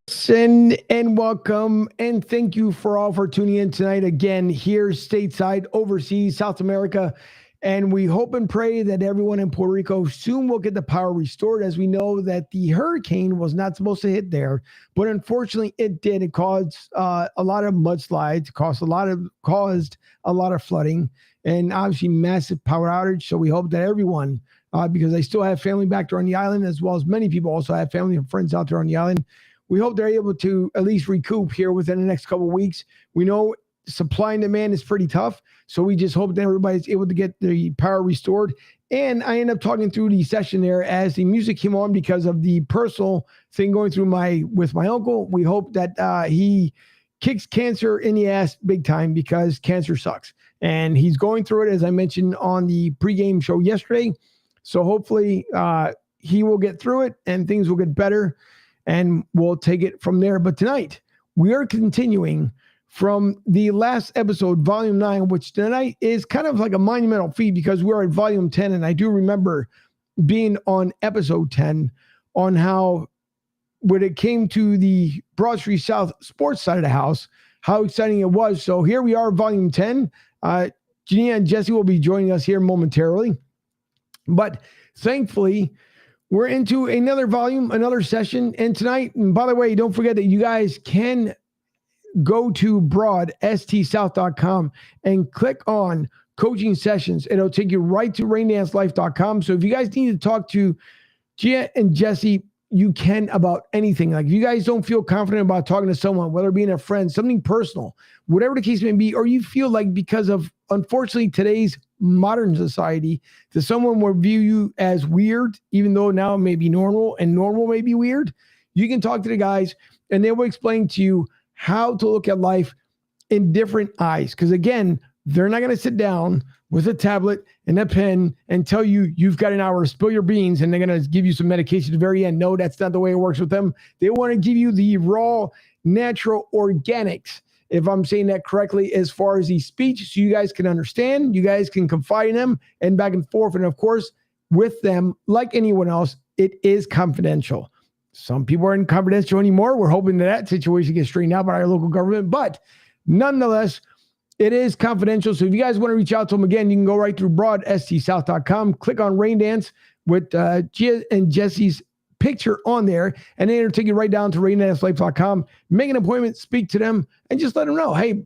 And welcome and thank you for all for tuning in tonight again here stateside, overseas, South America. And we hope and pray that everyone in Puerto Rico soon will get the power restored, as we know that the hurricane was not supposed to hit there, but unfortunately it did. It caused a lot of mudslides, caused a lot of flooding, and obviously massive power outage. So we hope that everyone, because I still have family back there on the island, as well as many people also have family and friends out there on the island. We hope they're able to at least recoup here within the next couple of weeks. We know supply and demand is pretty tough, so we just hope that everybody's able to get the power restored. And I end up talking through the session there as the music came on because of the personal thing going through with my uncle. We hope that he kicks cancer in the ass big time, because cancer sucks. And he's going through it, as I mentioned on the pregame show yesterday. So hopefully he will get through it and things will get better, and we'll take it from there. But tonight, we are continuing from the last episode, Volume 9, which tonight is kind of like a monumental feat because we're at Volume 10. And I do remember being on Episode 10 on how, when it came to the Broad Street South sports side of the house, how exciting it was. So here we are, Volume 10. Jania and Jesse will be joining us here momentarily. But thankfully, we're into another volume, another session. And tonight, and by the way, don't forget that you guys can go to broadstsouth.com and click on coaching sessions. It'll take you right to raindancelife.com. So if you guys need to talk to Gia and Jesse, you can about anything. Like if you guys don't feel confident about talking to someone, whether it being a friend, something personal, whatever the case may be, or you feel like because of, unfortunately, today's modern society, that someone will view you as weird, even though now it may be normal and normal may be weird, you can talk to the guys and they will explain to you how to look at life in different eyes. Because again, they're not going to sit down with a tablet and a pen and tell you you've got an hour to spill your beans and they're going to give you some medication at the very end. No, that's not the way it works with them. They want to give you the raw, natural organics, if I'm saying that correctly, as far as the speech, so you guys can understand, you guys can confide in them and back and forth. And of course, with them, like anyone else, it is confidential. Some people aren't confidential anymore. We're hoping that situation gets straightened out by our local government, but nonetheless, it is confidential. So if you guys want to reach out to them again, you can go right through broadstsouth.com, click on Rain Dance with Gia and Jesse's picture on there, and then it'll take you right down to raindancelife.com. Make an appointment, speak to them, and just let them know, hey,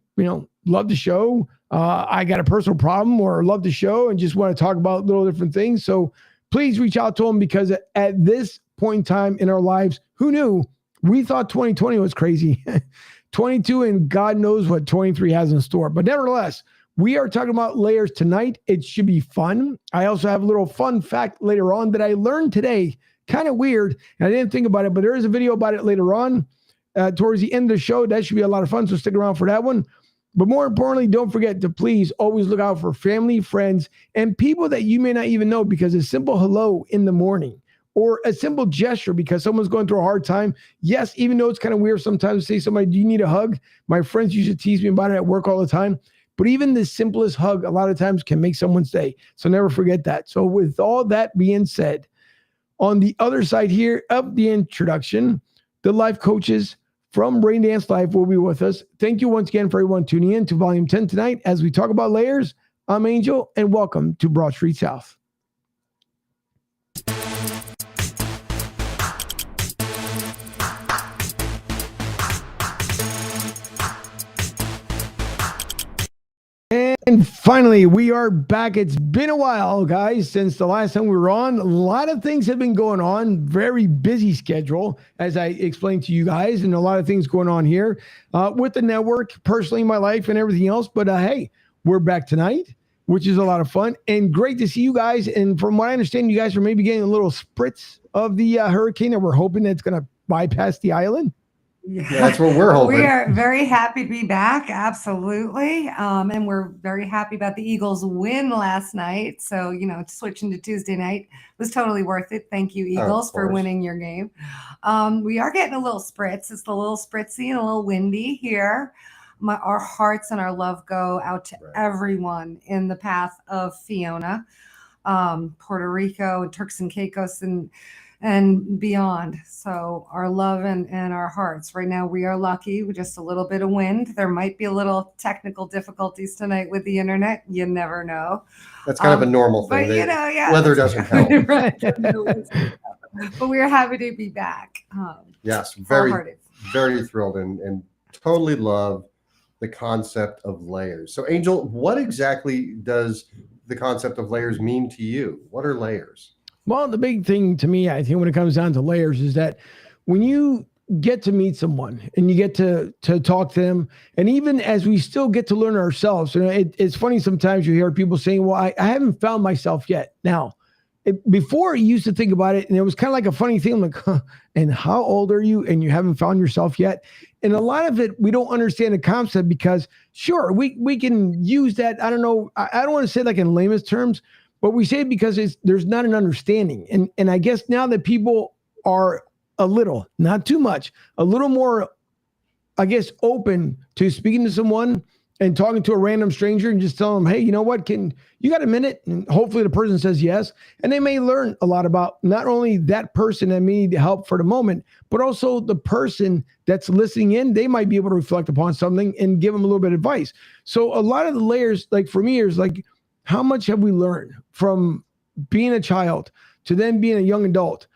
love the show. I got a personal problem, or love the show and just want to talk about little different things. So please reach out to them, because at this point in time in our lives, who knew? We thought 2020 was crazy. 22, and God knows what 23 has in store. But nevertheless, we are talking about layers tonight. It should be fun. I also have a little fun fact later on that I learned today. Kind of weird, and I didn't think about it, but there is a video about it later on towards the end of the show. That should be a lot of fun, so stick around for that one. But more importantly, don't forget to please always look out for family, friends, and people that you may not even know, because a simple hello in the morning or a simple gesture because someone's going through a hard time. Yes, even though it's kind of weird sometimes to say to somebody, do you need a hug? My friends used to tease me about it at work all the time. But even the simplest hug a lot of times can make someone's day. So never forget that. So with all that being said, on the other side here of the introduction, the life coaches from Rain Dance Life will be with us. Thank you once again for everyone tuning in to Volume 10 tonight as we talk about layers. I'm Angel, and welcome to Broad Street South. And finally, we are back. It's been a while, guys, since the last time we were on. A lot of things have been going on. Very busy schedule, as I explained to you guys, and a lot of things going on here with the network, personally, my life, and everything else. But hey, we're back tonight, which is a lot of fun and great to see you guys. And from what I understand, you guys are maybe getting a little spritz of the hurricane, and we're hoping that it's going to bypass the island. Yeah, that's what we're hoping. We are very happy to be back, absolutely. And we're very happy about the Eagles' win last night. So, switching to Tuesday night was totally worth it. Thank you, Eagles, for winning your game. We are getting a little spritz. It's a little spritzy and a little windy here. Our hearts and our love go out to everyone in the path of Fiona, Puerto Rico, and Turks and Caicos, and and beyond. So our love and our hearts. Right now we are lucky with just a little bit of wind. There might be a little technical difficulties tonight with the internet. You never know. That's kind of a normal thing. But yeah, weather doesn't help. Right. But we're happy to be back. Yes, very thrilled and totally love the concept of layers. So Angel, what exactly does the concept of layers mean to you? What are layers? Well, the big thing to me, I think when it comes down to layers is that when you get to meet someone and you get to talk to them, and even as we still get to learn ourselves, it's funny sometimes you hear people saying, well, I haven't found myself yet. Now, before you used to think about it, and it was kind of like a funny thing, like, and how old are you? And you haven't found yourself yet. And a lot of it, we don't understand the concept because sure, we can use that. I don't know. I don't want to say like in layman's terms, but we say it because there's not an understanding. And I guess now that people are a little, not too much, a little more, I guess, open to speaking to someone and talking to a random stranger and just telling them, hey, you know what, you got a minute? And hopefully the person says yes. And they may learn a lot about not only that person that may need help for the moment, but also the person that's listening in. They might be able to reflect upon something and give them a little bit of advice. So a lot of the layers, like for me, is like, how much have we learned from being a child to then being a young adult,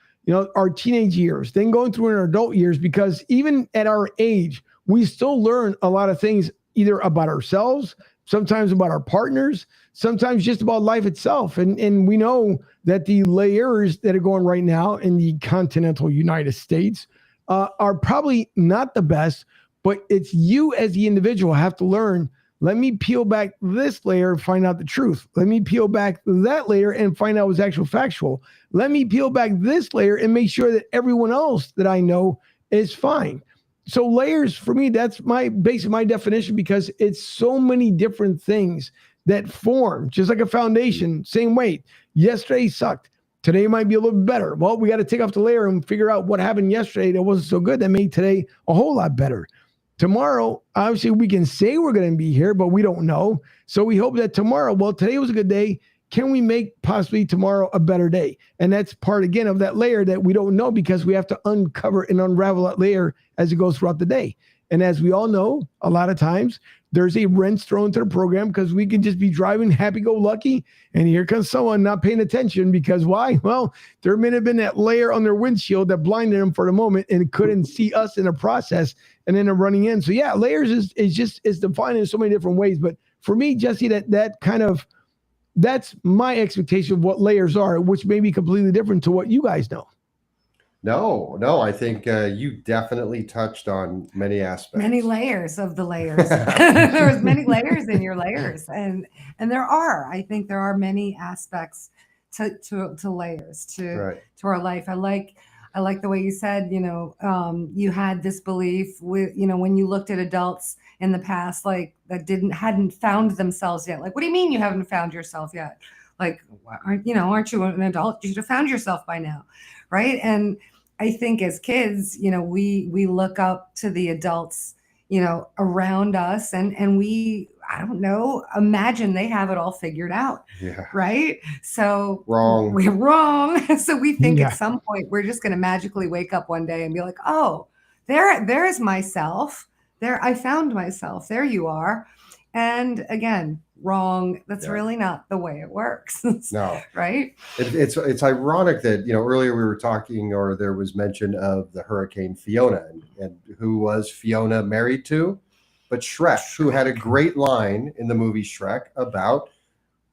our teenage years, then going through our adult years, because even at our age, we still learn a lot of things either about ourselves, sometimes about our partners, sometimes just about life itself. And we know that the layers that are going right now in the continental United States are probably not the best, but it's you as the individual have to learn, let me peel back this layer and find out the truth. Let me peel back that layer and find out what's actual factual. Let me peel back this layer and make sure that everyone else that I know is fine. So layers for me, that's my definition, because it's so many different things that form, just like a foundation, same way. Yesterday sucked. Today might be a little bit better. Well, we got to take off the layer and figure out what happened yesterday that wasn't so good that made today a whole lot better. Tomorrow, obviously, we can say we're going to be here, but we don't know. So we hope that tomorrow, well, today was a good day. Can we make possibly tomorrow a better day? And that's part, again, of that layer that we don't know, because we have to uncover and unravel that layer as it goes throughout the day. And as we all know, a lot of times there's a wrench thrown to the program, because we can just be driving happy-go-lucky, and here comes someone not paying attention. Because why? Well, there may have been that layer on their windshield that blinded them for the moment and couldn't see us in the process, and then they're running in. So yeah, layers is defined in so many different ways. But for me, Jesse, that's my expectation of what layers are, which may be completely different to what you guys know. No, I think you definitely touched on many aspects. Many layers of the layers. There's many layers in your layers. And I think there are many aspects to layers to our life. I like the way you said, you had this belief with, when you looked at adults in the past, like that hadn't found themselves yet. Like, what do you mean you haven't found yourself yet? Like, aren't you an adult? You should have found yourself by now. Right. And I think as kids, we look up to the adults, around us, and we, I don't know, imagine they have it all figured out. Yeah. Right. So we're wrong. So we think at some point we're just going to magically wake up one day and be like, oh, there is myself. There, I found myself. There you are. And again, wrong. That's really not the way it works. No. Right. It's ironic that, earlier we were talking, or there was mention of the Hurricane Fiona, and who was Fiona married to? But Shrek, who had a great line in the movie Shrek about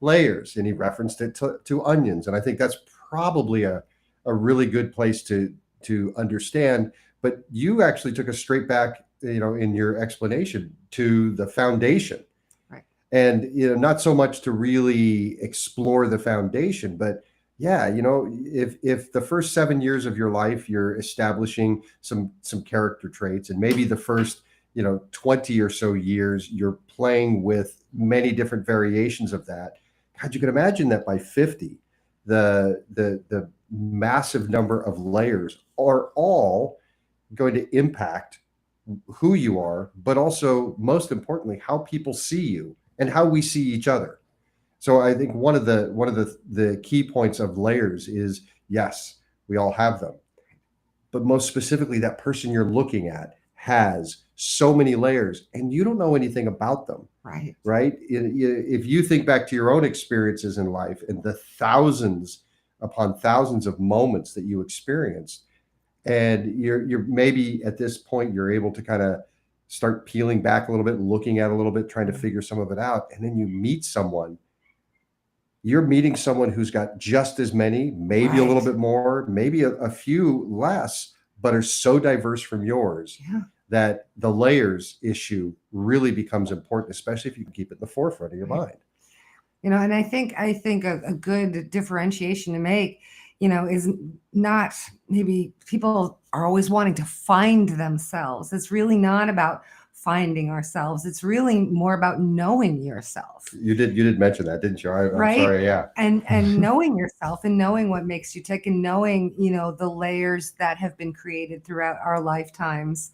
layers, and he referenced it to onions. And I think that's probably a really good place to understand. But you actually took us straight back, in your explanation, to the foundation. And, not so much to really explore the foundation, but if the first 7 years of your life, you're establishing some character traits, and maybe the first, 20 or so years, you're playing with many different variations of that. God, you can imagine that by 50, the massive number of layers are all going to impact who you are, but also, most importantly, how people see you and how we see each other. So I think one of the key points of layers is, yes, We all have them. But most specifically, that person you're looking at has so many layers and you don't know anything about them. Right? If you think back to your own experiences in life and the thousands upon thousands of moments that you experienced, and you're maybe at this point, you're able to kind of start peeling back a little bit, looking at a little bit, trying to figure some of it out. And then you meet someone, you're meeting someone who's got just as many, maybe a little bit more, maybe a few less, but are so diverse from yours that the layers issue really becomes important, especially if you can keep it in the forefront of your mind. And I think a good differentiation to make, is not, maybe people are always wanting to find themselves. It's really not about finding ourselves. It's really more about knowing yourself. You did mention that, didn't you? I'm sorry. Yeah. And knowing yourself and knowing what makes you tick and knowing, the layers that have been created throughout our lifetimes,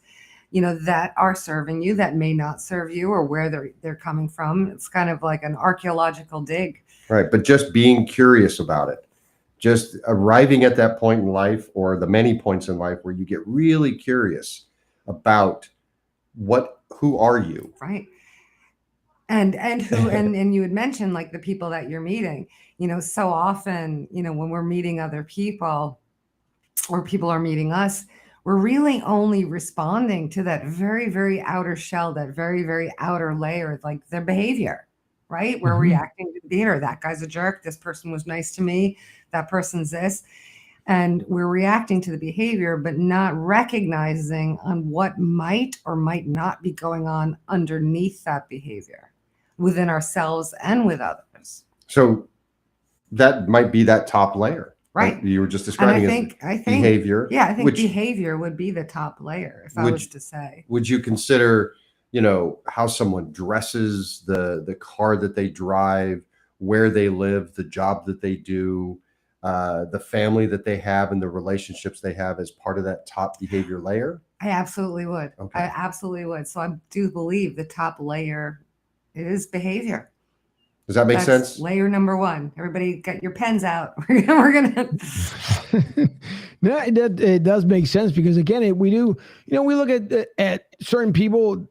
that are serving you, that may not serve you, or where they're coming from. It's kind of like an archaeological dig. Right. But just being curious about it, just arriving at that point in life, or the many points in life where you get really curious about who are you? Right. And who, and you had mentioned like the people that you're meeting, so often, when we're meeting other people or people are meeting us, we're really only responding to that very, very outer shell, that very, very outer layer, like their behavior, right? We're reacting to behavior. That guy's a jerk. This person was nice to me. That person's this. And we're reacting to the behavior, but not recognizing on what might or might not be going on underneath that behavior within ourselves and with others. So that might be that top layer. Right. You were just describing I think behavior. Yeah, I think behavior would be the top layer, if I was to say. Would you consider, how someone dresses, the car that they drive, where they live, the job that they do, the family that they have, and the relationships they have as part of that top behavior layer? I absolutely would. Okay. I absolutely would. So I do believe the top layer is behavior. Does that make sense? Layer number one. Everybody get your pens out. We're gonna. No, it does make sense, because again, we do. We look at certain people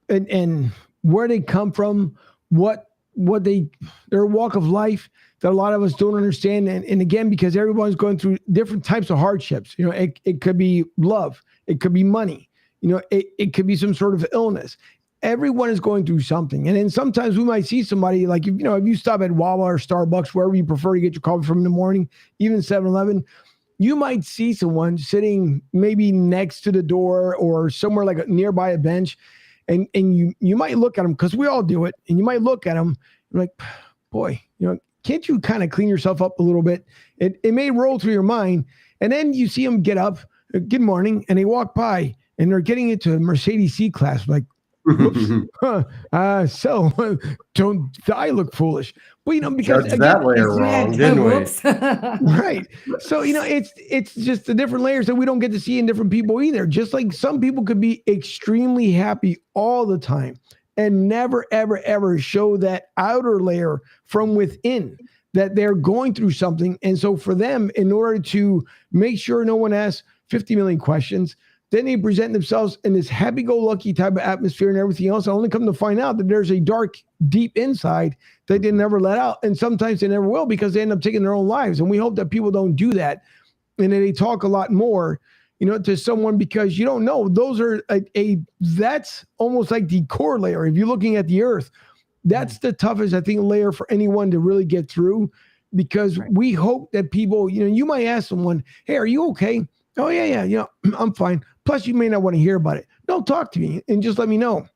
and where they come from, what their walk of life that a lot of us don't understand, and again, because everyone's going through different types of hardships. It could be love, it could be money, it could be some sort of illness. Everyone is going through something. And then sometimes we might see somebody like, if you stop at Wawa or Starbucks, wherever you prefer to get your coffee from in the morning, even 7-Eleven, you might see someone sitting maybe next to the door or somewhere like nearby a bench. And you might look at them, because we all do it. And you might look at them and like, boy, can't you kind of clean yourself up a little bit? It may roll through your mind. And then you see them get up, good morning, and they walk by and they're getting into a Mercedes C-Class, like, so don't I look foolish? But because again, that layer wrong, didn't we? Right. So it's just the different layers that we don't get to see in different people either. Just like some people could be extremely happy all the time and never, ever, ever show that outer layer from within, that they're going through something. And so for them, in order to make sure no one asks 50 million questions, then they present themselves in this happy-go-lucky type of atmosphere and everything else. I only come to find out that there's a dark, deep inside that they never let out. And sometimes they never will, because they end up taking their own lives. And we hope that people don't do that. And that they talk a lot more, to someone, because you don't know. Those are that's almost like the core layer. If you're looking at the earth, that's the toughest, I think, layer for anyone to really get through, because we hope that people, you might ask someone, hey, are you okay? Oh, yeah, I'm fine. Plus, you may not want to hear about it. Don't talk to me and just let me know.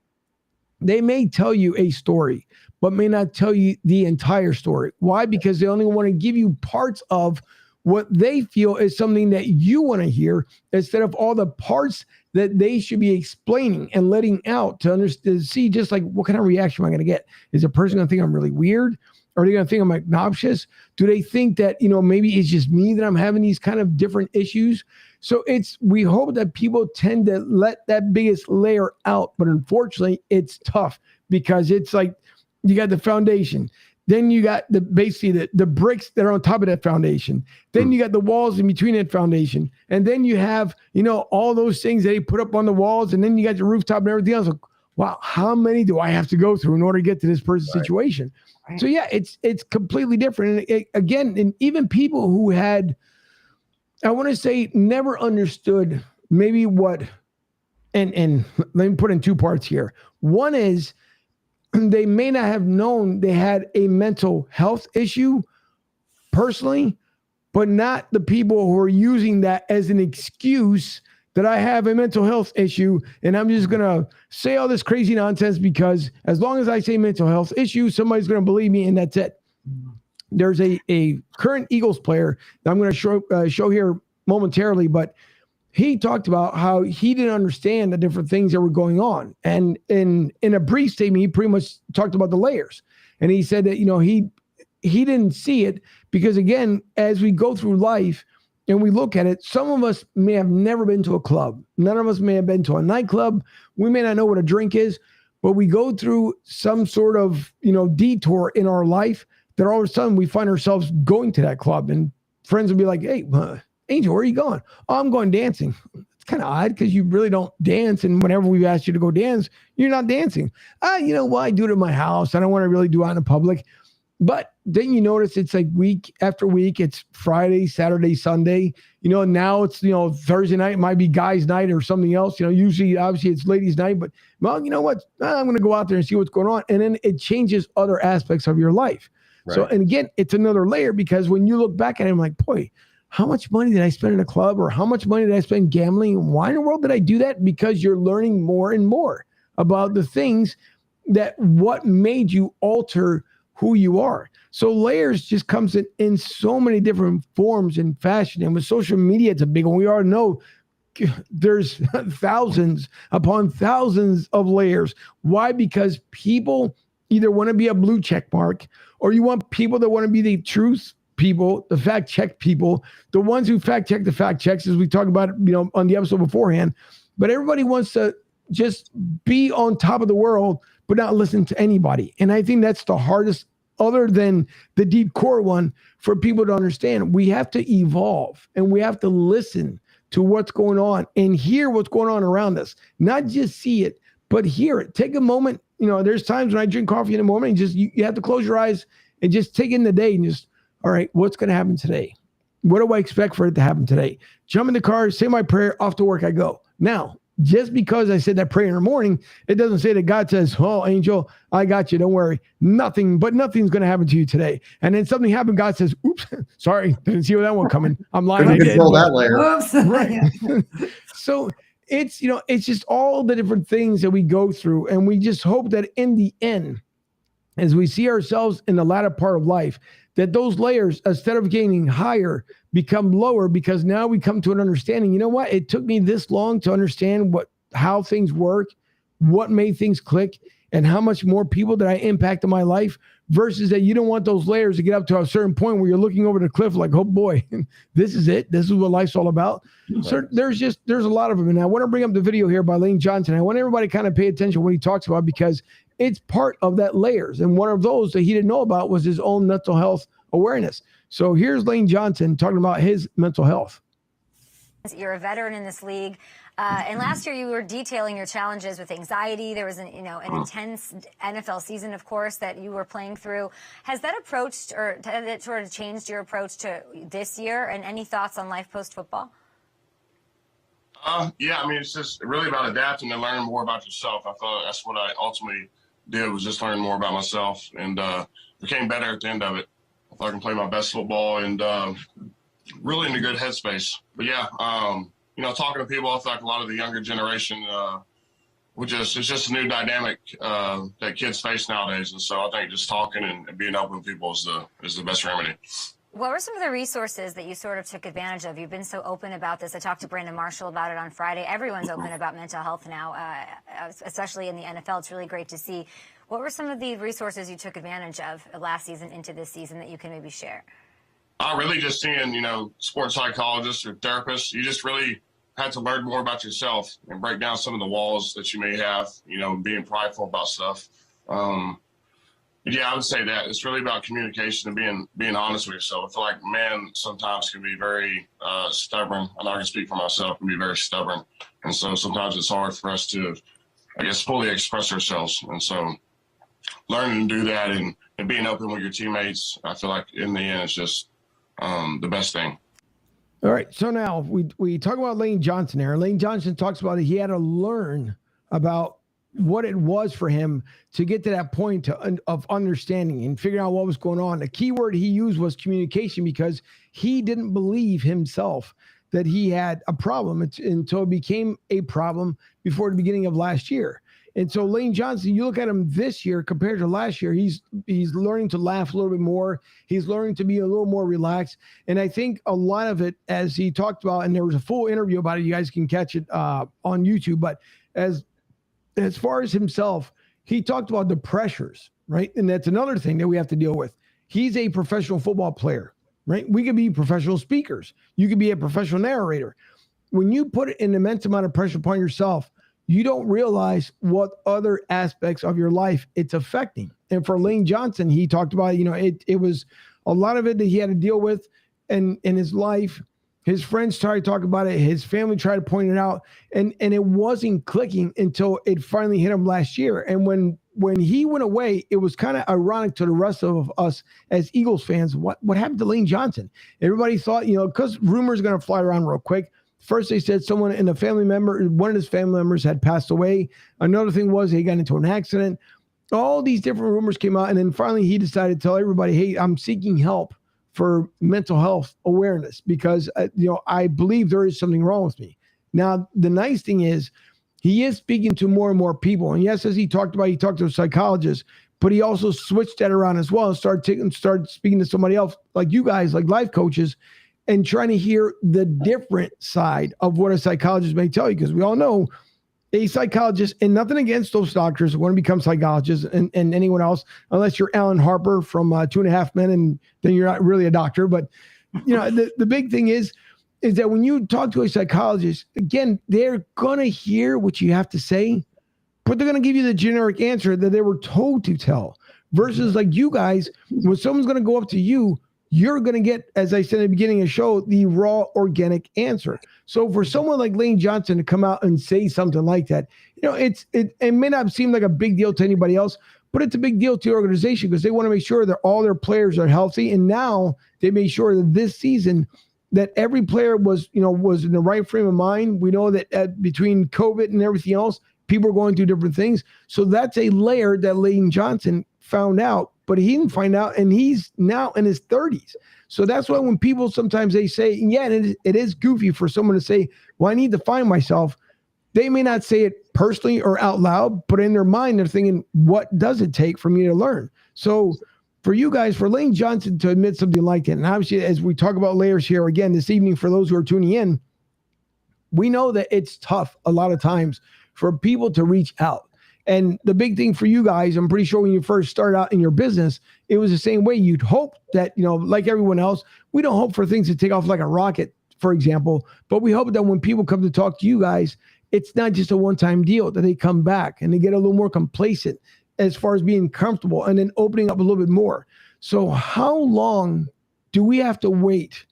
They may tell you a story, but may not tell you the entire story. Why? Because they only want to give you parts of what they feel is something that you want to hear, instead of all the parts that they should be explaining and letting out to understand, see just like, what kind of reaction am I going to get? Is a person going to think I'm really weird? Are they going to think I'm obnoxious? Do they think that, maybe it's just me that I'm having these kind of different issues? So we hope that people tend to let that biggest layer out. But unfortunately, it's tough, because it's like you got the foundation. Then you got basically the bricks that are on top of that foundation. Then you got the walls in between that foundation. And then you have, all those things that they put up on the walls. And then you got your rooftop and everything else. Like, wow, how many do I have to go through in order to get to this person's situation? Right. So yeah, it's completely different. And again, and even people who had, I want to say, never understood maybe what, and let me put in two parts here. One is, they may not have known they had a mental health issue personally, but not the people who are using that as an excuse that I have a mental health issue and I'm just going to say all this crazy nonsense because as long as I say mental health issue, somebody's going to believe me and that's it. There's a current Eagles player that I'm going to show here momentarily, but he talked about how he didn't understand the different things that were going on. And in a brief statement, he pretty much talked about the layers. And he said that, he didn't see it because, again, as we go through life and we look at it, some of us may have never been to a club. None of us may have been to a nightclub. We may not know what a drink is, but we go through some sort of, detour in our life that all of a sudden we find ourselves going to that club and friends will be like, hey, Angel, where are you going? Oh, I'm going dancing. It's kind of odd because you really don't dance. And whenever we've asked you to go dance, you're not dancing. I do it at my house. I don't want to really do it out in public. But then you notice it's like week after week. It's Friday, Saturday, Sunday. Now it's, Thursday night might be guys' night or something else. Usually, obviously, it's ladies' night. But, well, you know what? I'm going to go out there and see what's going on. And then it changes other aspects of your life. Right. So, and again, it's another layer because when you look back at it, I'm like, boy, how much money did I spend in a club or how much money did I spend gambling? Why in the world did I do that? Because you're learning more and more about the things what made you alter who you are. So layers just comes in so many different forms and fashion. And with social media, it's a big one. We already know there's thousands upon thousands of layers. Why? Because people either want to be a blue check mark or you want people that want to be the truth people, the fact check people, the ones who fact check the fact checks, as we talked about, on the episode beforehand. But everybody wants to just be on top of the world, but not listen to anybody. And I think that's the hardest, other than the deep core one, for people to understand. We have to evolve and we have to listen to what's going on and hear what's going on around us, not just see it, but hear it. Take a moment. There's times when I drink coffee in the morning, and you have to close your eyes and just take in the day and just, all right, what's going to happen today? What do I expect for it to happen today? Jump in the car, say my prayer, off to work I go. Now, just because I said that prayer in the morning, it doesn't say that God says, oh, Angel, I got you. Don't worry. Nothing's going to happen to you today. And then something happened. God says, oops, sorry. Didn't see that one coming. I'm lying. I control that layer. Oops. Right. So it's, it's just all the different things that we go through. And we just hope that in the end, as we see ourselves in the latter part of life, that those layers, instead of getting higher, become lower, because now we come to an understanding. You know what? It took me this long to understand how things work, what made things click, and how much more people that I impact in my life, versus that you don't want those layers to get up to a certain point where you're looking over the cliff like, oh boy, this is it. This is what life's all about. Right. So there's a lot of them. And I want to bring up the video here by Lane Johnson. I want everybody to kind of pay attention to what he talks about, because it's part of that layers. And one of those that he didn't know about was his own mental health awareness. So here's Lane Johnson talking about his mental health. You're a veteran in this league. And last year you were detailing your challenges with anxiety. There was an intense NFL season, of course, that you were playing through. Has that approached, or has it sort of changed your approach to this year? And any thoughts on life post-football? Yeah, I mean, it's just really about adapting and learning more about yourself. I thought that's what I ultimately did, was just learn more about myself, and became better at the end of it. I thought I can play my best football and really in a good headspace. But yeah, talking to people, I feel like a lot of the younger generation, it's just a new dynamic that kids face nowadays. And so I think just talking and being open with people is the best remedy. What were some of the resources that you sort of took advantage of? You've been so open about this. I talked to Brandon Marshall about it on Friday. Everyone's open about mental health now, especially in the NFL. It's really great to see. What were some of the resources you took advantage of last season into this season that you can maybe share? Really just seeing, sports psychologists or therapists. You just really had to learn more about yourself and break down some of the walls that you may have, being prideful about stuff. Yeah, I would say that it's really about communication and being honest with yourself. I feel like men sometimes can be very stubborn. I'm not going to speak for myself, can be very stubborn. And so sometimes it's hard for us to, I guess, fully express ourselves. And so learning to do that and being open with your teammates, I feel like in the end, it's just the best thing. All right. So now we talk about Lane Johnson there. Lane Johnson talks about it. He had to learn about what it was for him to get to that point of understanding and figuring out what was going on. The key word he used was communication, because he didn't believe himself that he had a problem until it became a problem before the beginning of last year. And so Lane Johnson, you look at him this year compared to last year, he's learning to laugh a little bit more. He's learning to be a little more relaxed. And I think a lot of it, as he talked about, and there was a full interview about it, you guys can catch it on YouTube, but as far as himself, he talked about the pressures, right? And that's another thing that we have to deal with. He's a professional football player, right? We could be professional speakers. You could be a professional narrator. When you put an immense amount of pressure upon yourself, you don't realize what other aspects of your life it's affecting. And for Lane Johnson, he talked about, it was a lot of it that he had to deal with in his life. His friends tried to talk about it. His family tried to point it out, and it wasn't clicking until it finally hit him last year. And when he went away, it was kind of ironic to the rest of us as Eagles fans. What happened to Lane Johnson? Everybody thought, because rumors are going to fly around real quick. First, they said one of his family members had passed away. Another thing was he got into an accident. All these different rumors came out, and then finally he decided to tell everybody, "Hey, I'm seeking help for mental health awareness because, I believe there is something wrong with me." Now, the nice thing is he is speaking to more and more people. And yes, as he talked to a psychologist, but he also switched that around as well and started speaking to somebody else like you guys, like life coaches, and trying to hear the different side of what a psychologist may tell you. Because we all know a psychologist, and nothing against those doctors who want to become psychologists and anyone else, unless you're Alan Harper from 2.5 Men, and then you're not really a doctor. But, the big thing is that when you talk to a psychologist, again, they're going to hear what you have to say, but they're going to give you the generic answer that they were told to tell. Versus like you guys, when someone's going to go up to you, you're going to get, as I said at the beginning of the show, the raw, organic answer. So for someone like Lane Johnson to come out and say something like that, it may not seem like a big deal to anybody else, but it's a big deal to the organization because they want to make sure that all their players are healthy. And now they made sure that this season that every player was in the right frame of mind. We know that between COVID and everything else, people are going through different things. So that's a layer that Lane Johnson found out, but he didn't find out, and he's now in his 30s. So that's why when people sometimes they say, yeah, it is goofy for someone to say, well, I need to find myself. They may not say it personally or out loud, but in their mind, they're thinking, what does it take for me to learn? So for you guys, for Lane Johnson to admit something like that, and obviously as we talk about layers here again this evening, for those who are tuning in, we know that it's tough a lot of times for people to reach out. And the big thing for you guys, I'm pretty sure when you first started out in your business, it was the same way. You'd hope that, like everyone else, we don't hope for things to take off like a rocket, for example, but we hope that when people come to talk to you guys, it's not just a one-time deal, that they come back and they get a little more complacent as far as being comfortable and then opening up a little bit more. So how long do we have to wait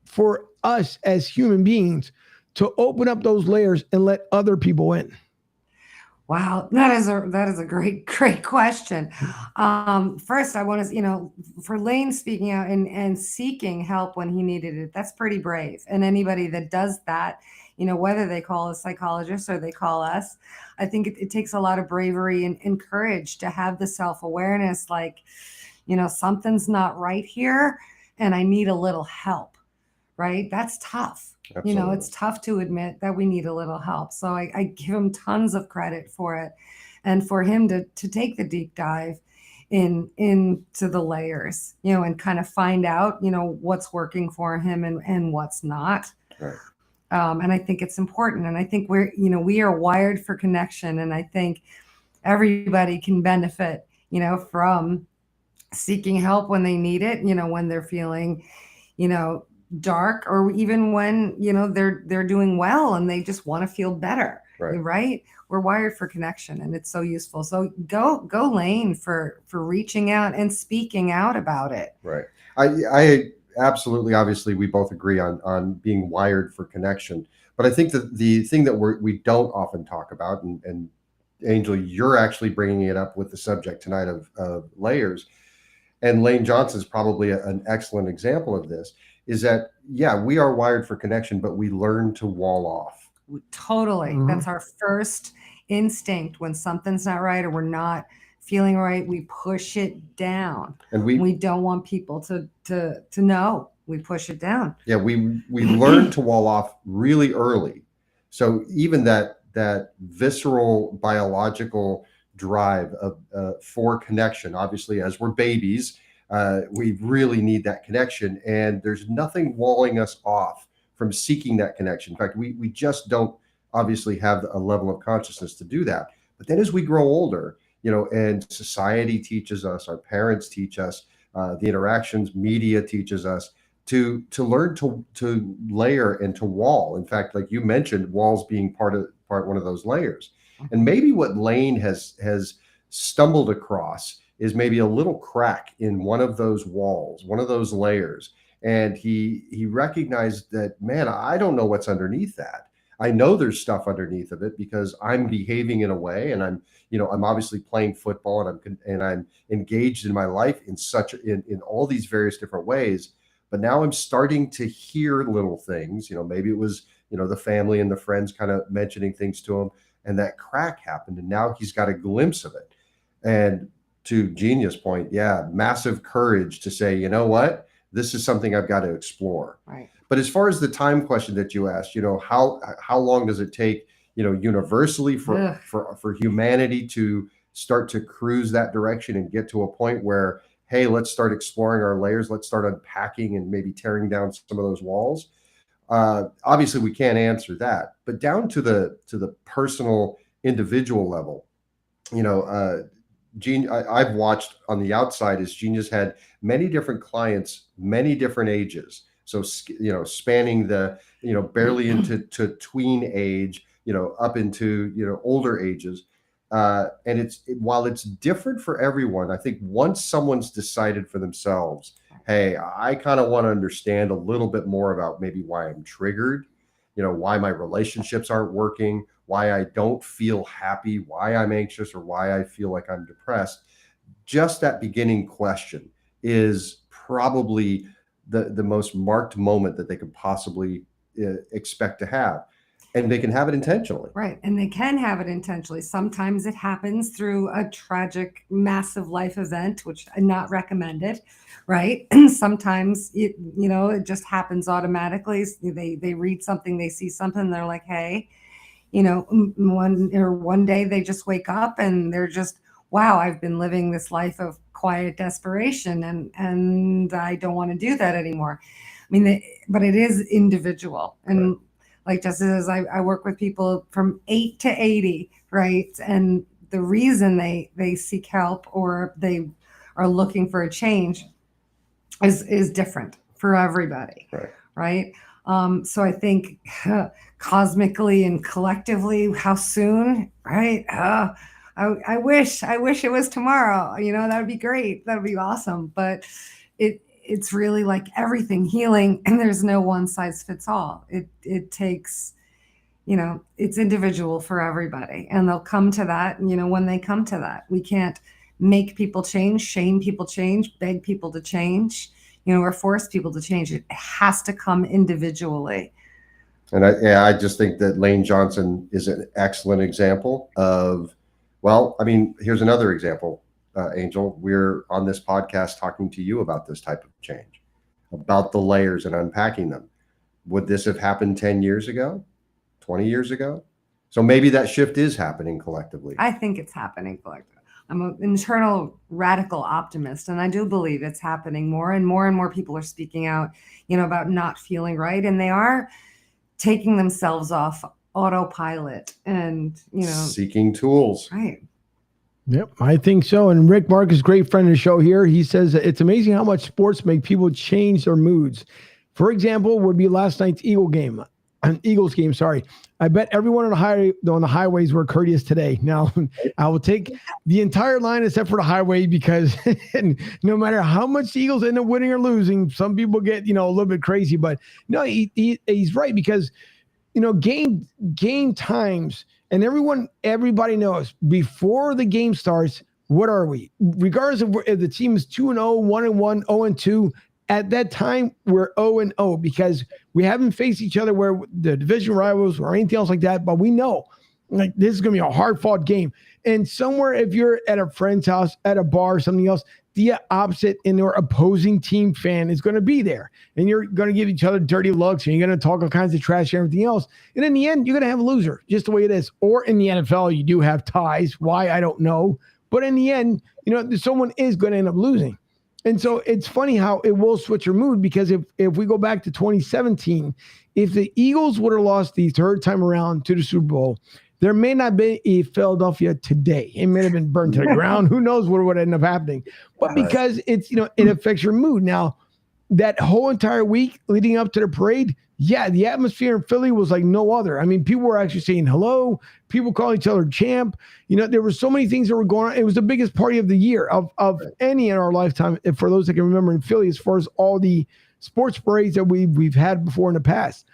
for us as human beings to open up those layers and let other people in? Wow, that is a great question. First, I want to, for Lane speaking out and seeking help when he needed it, that's pretty brave. And anybody that does that, whether they call a psychologist or they call us, I think it takes a lot of bravery and courage to have the self-awareness, like, something's not right here and I need a little help, right? That's tough. Absolutely. It's tough to admit that we need a little help. So I give him tons of credit for it, and for him to take the deep dive into the layers, and kind of find out, what's working for him and what's not. Right. And I think it's important. And I think we are wired for connection. And I think everybody can benefit, from seeking help when they need it, when they're feeling, dark, or even when they're doing well and they just want to feel better. right? We're wired for connection, and it's so useful. So go Lane for reaching out and speaking out about it. Right. I absolutely, obviously, we both agree on being wired for connection. But I think that the thing that we don't often talk about, and Angel, you're actually bringing it up with the subject tonight of layers, and Lane Johnson's probably an excellent example of this, is that, yeah, we are wired for connection, but we learn to wall off. Totally. Mhm. That's our first instinct when something's not right or we're not feeling right. We push it down. And We don't want people to know. We push it down. yeah, we learn to wall off really early. So even that visceral biological drive of for connection, obviously, as we're babies, we really need that connection, and there's nothing walling us off from seeking that connection. In fact, we just don't obviously have a level of consciousness to do that. But then as we grow older, and society teaches us, our parents teach us, the interactions, media teaches us to learn to layer and to wall. In fact, like you mentioned, walls being part one of those layers. And maybe what Lane has stumbled across is maybe a little crack in one of those walls, one of those layers. And he recognized that, man, I don't know what's underneath that. I know there's stuff underneath of it because I'm behaving in a way, and I'm obviously playing football, and I'm engaged in my life in all these various different ways. But now I'm starting to hear little things. Maybe it was the family and the friends kind of mentioning things to him, and that crack happened, and now he's got a glimpse of it. And to Genia's point, yeah, massive courage to say, you know what, this is something I've got to explore. Right. But as far as the time question that you asked, how long does it take, universally for humanity to start to cruise that direction and get to a point where, hey, let's start exploring our layers, let's start unpacking and maybe tearing down some of those walls. Obviously, we can't answer that, but down to the personal, individual level, I've watched on the outside as Genia's had many different clients, many different ages. So, spanning the, barely into tween age, up into, older ages. And while it's different for everyone, I think once someone's decided for themselves, hey, I kind of want to understand a little bit more about maybe why I'm triggered, why my relationships aren't working, why I don't feel happy, why I'm anxious, or why I feel like I'm depressed. Just that beginning question is probably the most marked moment that they could possibly expect to have. And they can have it intentionally. Right. And they can have it intentionally. Sometimes it happens through a tragic, massive life event, which I not recommended. Right. And sometimes it just happens automatically. They read something, they see something, they're like, hey, one day they just wake up and they're just, wow, I've been living this life of quiet desperation and I don't want to do that anymore. I mean, but it is individual. And like just as I work with people from 8 to 80, right? And the reason they seek help or they are looking for a change is different for everybody, right? So I think cosmically and collectively, how soon, right? I wish it was tomorrow. That would be great. That would be awesome. But it's really like everything, healing, and there's no one size fits all. It takes, it's individual for everybody, and they'll come to that. When they come to that, we can't make people change, shame people change, beg people to change, or force people to change. It has to come individually. And I just think that Lane Johnson is an excellent example of, well, I mean, here's another example, Angel. We're on this podcast talking to you about this type of change, about the layers and unpacking them. Would this have happened 10 years ago, 20 years ago? So maybe that shift is happening collectively. I think it's happening collectively. I'm an internal radical optimist, and I do believe it's happening more and more and more people are speaking out, about not feeling right, and they are taking themselves off autopilot and, seeking tools. Right. Yep, I think so. And Rick Marcus, great friend of the show here, he says it's amazing how much sports make people change their moods. For example, would be last night's Eagle game. Eagles game. Sorry. I bet everyone on the highways were courteous today. Now, I will take the entire line except for the highway because no matter how much the Eagles end up winning or losing, some people get, a little bit crazy. But no, he's right because, game times and everybody knows before the game starts, what are we? Regardless of if the team is 2-0, 1-1, 0-2, at that time, we're 0-0 because we haven't faced each other where the division rivals or anything else like that. But we know like this is going to be a hard-fought game. And somewhere, if you're at a friend's house, at a bar, or something else, the opposite and or opposing team fan is going to be there. And you're going to give each other dirty looks and you're going to talk all kinds of trash and everything else. And in the end, you're going to have a loser, just the way it is. Or in the NFL, you do have ties. Why? I don't know. But in the end, someone is going to end up losing. And so it's funny how it will switch your mood because if we go back to 2017, if the Eagles would have lost the third time around to the Super Bowl, there may not be a Philadelphia today. It may have been burned to the ground. Who knows what would end up happening? But because it's, it affects your mood. Now, that whole entire week leading up to the parade, yeah, the atmosphere in Philly was like no other. I mean, people were actually saying hello. People call each other champ. There were so many things that were going on. It was the biggest party of the year of any in our lifetime, for those that can remember in Philly, as far as all the sports parades that we've had before in the past.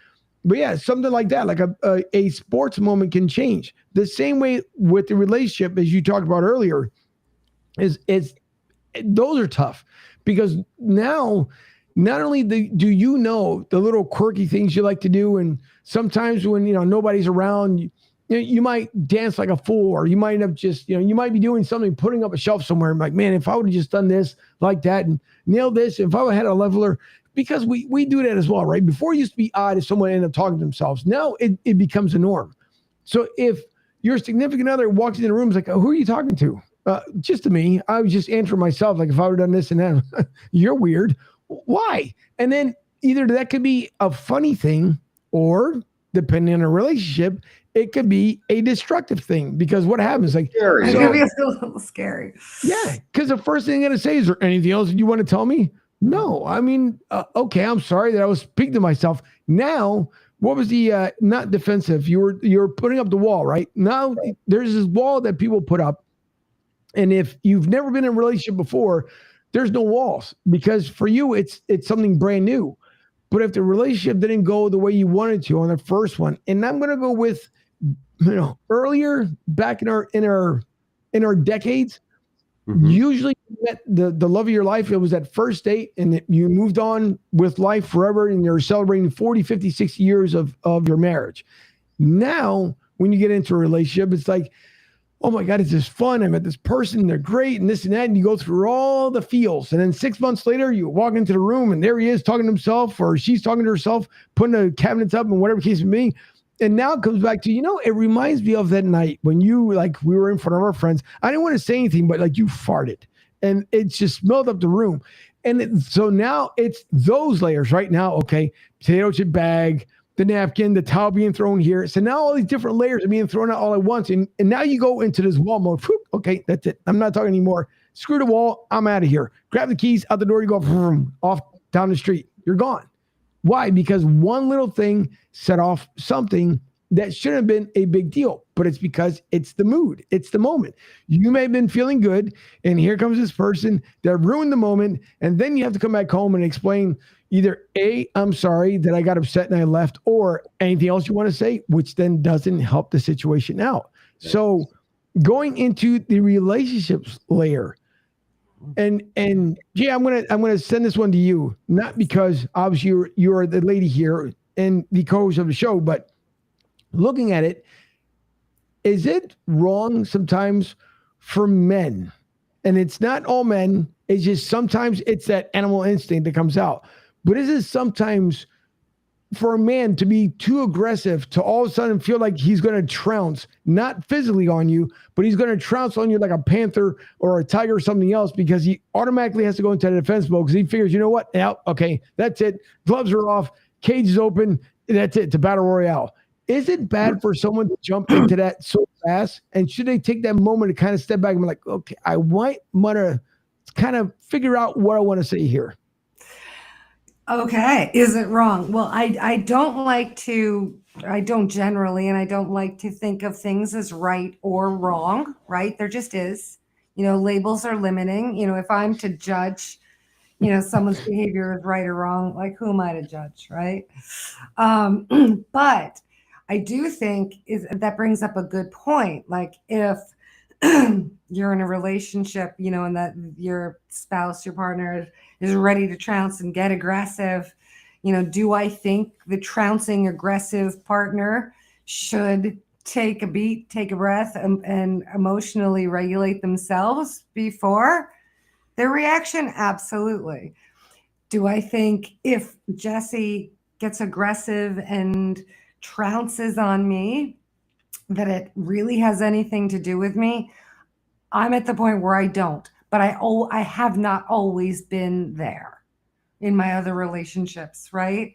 But yeah, something like that, like a sports moment can change. The same way with the relationship, as you talked about earlier, is those are tough because now not only do you know the little quirky things you like to do, and sometimes when nobody's around, you might dance like a fool, or you might end up just you might be doing something, putting up a shelf somewhere, and like, man, if I would have just done this like that and nailed this, if I would have had a leveler, because we do that as well, right? Before it used to be odd if someone ended up talking to themselves. Now it becomes a norm. So if your significant other walks into the room, it's like, oh, who are you talking to? Just to me. I was just answering myself, like if I would have done this and that. You're weird. Why? And then either that could be a funny thing, or depending on a relationship, it could be a destructive thing. Because what happens, like, it could be a little scary. Yeah, because the first thing I'm going to say is, there anything else you want to tell me? No, I mean, okay, I'm sorry that I was speaking to myself. Now, what was the not defensive? You're putting up the wall, right? Now there's this wall that people put up, and if you've never been in a relationship before, there's no walls because for you it's something brand new. But if the relationship didn't go the way you wanted to on the first one, and I'm going to go with earlier back in our decades. Mm-hmm. Usually you met the love of your life. It was that first date and you moved on with life forever and you're celebrating 40, 50, 60 years of your marriage. Now, when you get into a relationship, it's like, oh my God, it's just fun. I met this person, they're great and this and that. And you go through all the feels. And then 6 months later, you walk into the room and there he is talking to himself, or she's talking to herself, putting the cabinets up and whatever case may be. And now it comes back to, it reminds me of that night when we were in front of our friends. I didn't want to say anything, but you farted and it just smelled up the room. And so now it's those layers right now. Okay. Potato chip bag, the napkin, the towel being thrown here. So now all these different layers are being thrown out all at once. And now you go into this wall mode. Okay, that's it. I'm not talking anymore. Screw the wall. I'm out of here. Grab the keys out the door. You go off down the street. You're gone. Why? Because one little thing set off something that shouldn't have been a big deal, but it's because it's the mood. It's the moment. You may have been feeling good, and here comes this person that ruined the moment, and then you have to come back home and explain either A, I'm sorry that I got upset and I left, or anything else you want to say, which then doesn't help the situation out. So going into the relationships layer, and yeah, I'm gonna send this one to you, not because obviously you're the lady here and the co-host of the show, but looking at it, is it wrong sometimes for men? And it's not all men, it's just sometimes it's that animal instinct that comes out. But is it sometimes for a man to be too aggressive, to all of a sudden feel like he's going to trounce, not physically on you, but he's going to trounce on you like a panther or a tiger or something else, because he automatically has to go into the defense mode because he figures, you know what? Yeah, okay, that's it. Gloves are off, cage is open, that's it. It's a battle royale. Is it bad for someone to jump into that so fast? And should they take that moment to kind of step back and be like, okay, I want to kind of figure out what I want to say here? Okay. Is it wrong? Well, I don't like to I don't generally, and I don't like to think of things as right or wrong, right? There just is. Labels are limiting. If I'm to judge, someone's behavior is right or wrong, like who am I to judge, right? But I do think that brings up a good point. Like if you're in a relationship, and that your spouse, your partner is ready to trounce and get aggressive, do I think the trouncing aggressive partner should take a beat, take a breath, and emotionally regulate themselves before their reaction? Absolutely. Do I think if Jesse gets aggressive and trounces on me, that it really has anything to do with me? I'm at the point where I don't, but I have not always been there in my other relationships, right?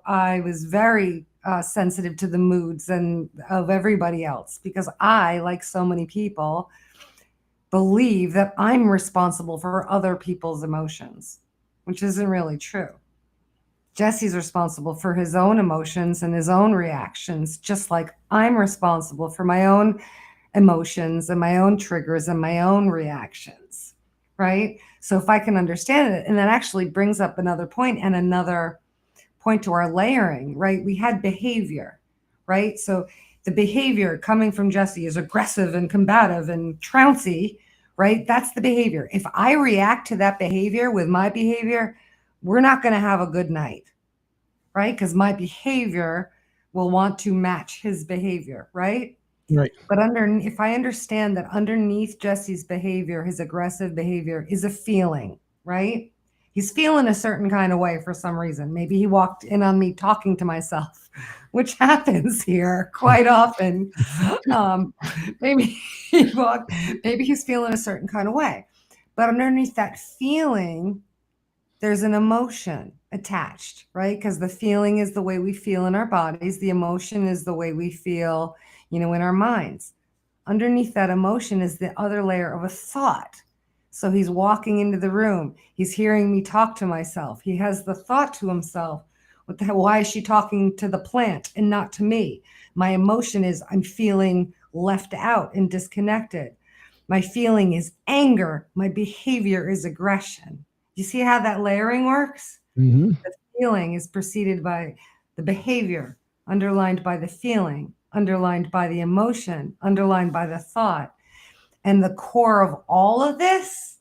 I was very sensitive to the moods and of everybody else because I, like so many people, believe that I'm responsible for other people's emotions, which isn't really true. Jesse's responsible for his own emotions and his own reactions, just like I'm responsible for my own emotions and my own triggers and my own reactions, right? So if I can understand it, and that actually brings up another point and another point to our layering, right? We had behavior, right? So the behavior coming from Jesse is aggressive and combative and trouncy, right? That's the behavior. If I react to that behavior with my behavior, we're not going to have a good night, right? Because my behavior will want to match his behavior, right? Right. But if I understand that underneath Jesse's behavior, his aggressive behavior is a feeling, right? He's feeling a certain kind of way for some reason. Maybe he walked in on me talking to myself, which happens here quite often. Maybe he's feeling a certain kind of way. But underneath that feeling, there's an emotion attached, right? Because the feeling is the way we feel in our bodies. The emotion is the way we feel, in our minds. Underneath that emotion is the other layer of a thought. So he's walking into the room. He's hearing me talk to myself. He has the thought to himself. What the hell? Why is she talking to the plant and not to me? My emotion is I'm feeling left out and disconnected. My feeling is anger. My behavior is aggression. You see how that layering works? Mm-hmm. The feeling is preceded by the behavior, underlined by the feeling, underlined by the emotion, underlined by the thought. And the core of all of this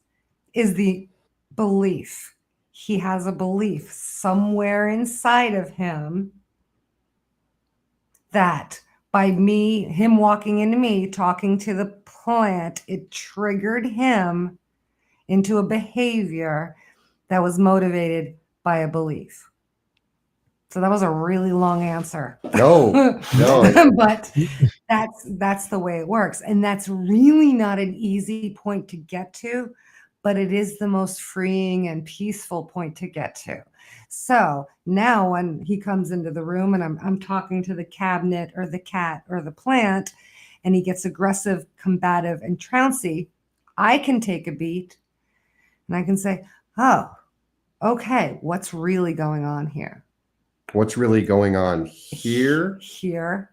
is the belief. He has a belief somewhere inside of him that by him walking into me, talking to the plant, it triggered him into a behavior that was motivated by a belief. So that was a really long answer. No. But that's the way it works. And that's really not an easy point to get to, but it is the most freeing and peaceful point to get to. So now when he comes into the room and I'm talking to the cabinet or the cat or the plant, and he gets aggressive, combative, and trouncy, I can take a beat and I can say, oh, okay, what's really going on here? What's really going on here? Here.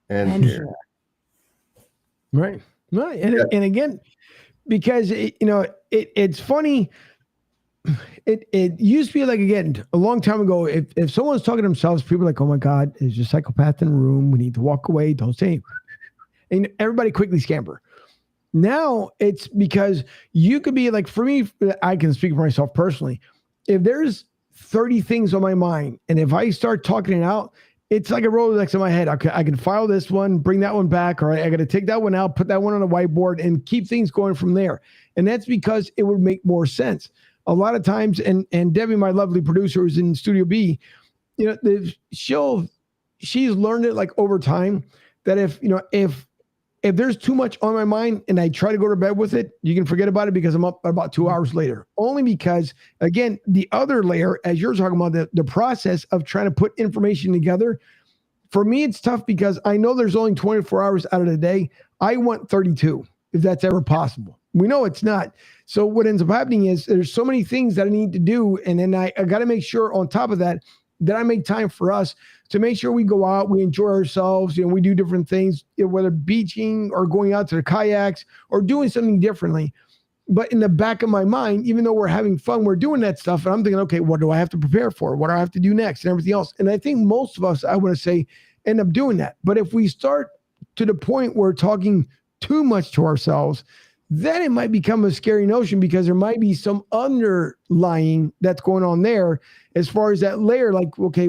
And here. Right. And again, because it's funny. It used to be like, again, a long time ago, if someone's talking to themselves, people are like, oh my God, there's a psychopath in the room. We need to walk away. Don't say it. And everybody quickly scamper. Now it's because you could be like, for me, I can speak for myself personally. If there's 30 things on my mind, and if I start talking it out, it's like a Rolodex in my head. I can file this one, bring that one back, or I got to take that one out, put that one on a whiteboard, and keep things going from there. And that's because it would make more sense. A lot of times, and Debbie, my lovely producer, who's in Studio B, she's learned it like over time that if there's too much on my mind and I try to go to bed with it, you can forget about it because I'm up about 2 hours later. Only because, again, the other layer, as you're talking about, the process of trying to put information together, for me, it's tough because I know there's only 24 hours out of the day. I want 32, if that's ever possible. We know it's not. So what ends up happening is there's so many things that I need to do. And then I got to make sure on top of that, that I make time for us to make sure we go out, we enjoy ourselves, we do different things, whether beaching or going out to the kayaks or doing something differently. But in the back of my mind, even though we're having fun, we're doing that stuff. And I'm thinking, okay, what do I have to prepare for? What do I have to do next and everything else? And I think most of us, I want to say, end up doing that. But if we start to the point where we're talking too much to ourselves, then it might become a scary notion because there might be some underlying that's going on there as far as that layer. Like, okay,